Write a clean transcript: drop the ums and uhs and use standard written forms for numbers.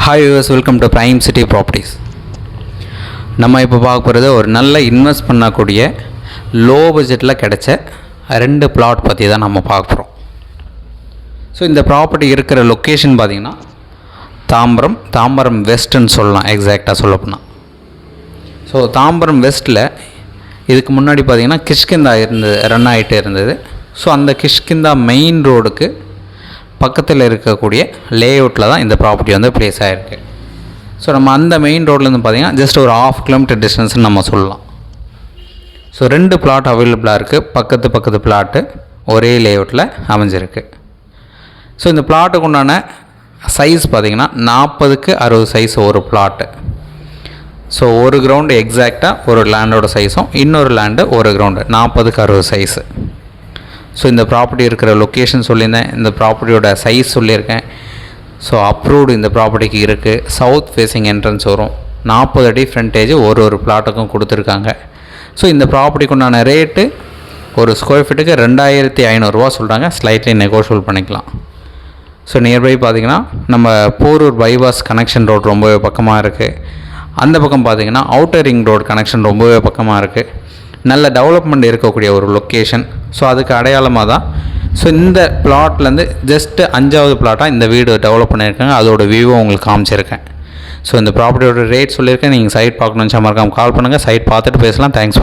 Hi use, welcome to prime city properties. நம்ம இப்போ பார்க்க போகிறது ஒரு நல்ல இன்வெஸ்ட் பண்ணக்கூடிய லோ பட்ஜெட்டில் கிடைச்ச 2 பிளாட் பற்றி தான் நம்ம பார்க்க போகிறோம். ஸோ இந்த ப்ராப்பர்ட்டி இருக்கிற லொக்கேஷன் பார்த்திங்கன்னா தாம்பரம் வெஸ்ட்டுன்னு சொல்லலாம், எக்ஸாக்டாக சொல்லப்போனால். ஸோ தாம்பரம் வெஸ்ட்டில் இதுக்கு முன்னாடி பார்த்திங்கன்னா கிஷ்கிந்தா ரன் ஆகிட்டே இருந்தது. ஸோ அந்த கிஷ்கிந்தா மெயின் ரோடுக்கு பக்கத்தில் இருக்கக்கூடிய லேஅவுட்டில் தான் இந்த ப்ராப்பர்ட்டி வந்து ப்ளேஸ் ஆகிருக்கு. ஸோ நம்ம அந்த மெயின் ரோட்லேருந்து பார்த்திங்கன்னா ஜஸ்ட் ஒரு 1/2 கிலோமீட்டர் டிஸ்டன்ஸ்னு நம்ம சொல்லலாம். ஸோ 2 பிளாட் அவைலபிளாக இருக்குது. பக்கத்து பிளாட்டு ஒரே லேஅவுட்டில் அமைஞ்சிருக்கு. ஸோ இந்த பிளாட்டுக்கு உண்டான சைஸ் பார்த்திங்கன்னா 40க்கு 60 சைஸ் ஒரு பிளாட்டு. ஸோ ஒரு கிரவுண்டு எக்ஸாக்டாக ஒரு லேண்டோட சைஸும், இன்னொரு லேண்டு ஒரு கிரவுண்டு 40க்கு 60 சைஸு. ஸோ இந்த ப்ராப்பர்ட்டி இருக்கிற லொக்கேஷன் சொல்லியிருந்தேன், இந்த ப்ராப்பர்ட்டியோட சைஸ் சொல்லியிருக்கேன். ஸோ அப்ரூவ்டு இந்த ப்ராப்பர்ட்டிக்கு இருக்குது. சவுத் ஃபேஸிங் என்ட்ரன்ஸ் வரும். 40 அடி ஃப்ரண்டேஜ் ஒரு பிளாட்டுக்கும் கொடுத்துருக்காங்க. ஸோ இந்த ப்ராப்பர்ட்டிக்கு உண்டான ரேட்டு ஒரு ஸ்கொயர் ஃபீட்டுக்கு 2500 சொல்கிறாங்க. ஸ்லைட்லி நெகோஷியபிள் பண்ணிக்கலாம். ஸோ நியர்பை பார்த்திங்கன்னா நம்ம போரூர் பைபாஸ் கனெக்ஷன் ரோடு ரொம்பவே பக்கமாக இருக்குது. அந்த பக்கம் பார்த்திங்கன்னா அவுட்டர் ரிங் ரோடு கனெக்ஷன் ரொம்பவே பக்கமாக இருக்குது. நல்ல டெவலப்மெண்ட் இருக்கக்கூடிய ஒரு லொக்கேஷன். ஸோ அதுக்கு அடையாளமாக தான் ஸோ இந்த பிளாட்லேருந்து ஜஸ்ட்டு 5வது பிளாட்டாக இந்த வீடு டெவலப் பண்ணியிருக்காங்க. அதோட வியூவை உங்களுக்கு காமிச்சிருக்கேன். ஸோ இந்த ப்ராப்பர்ட்டியோட ரேட் சொல்லியிருக்கேன். நீங்கள் சைட் பார்க்கணுன்னு மறக்காமல் கால் பண்ணுங்கள். சைட் பார்த்துட்டு பேசலாம். தேங்க்ஸ்.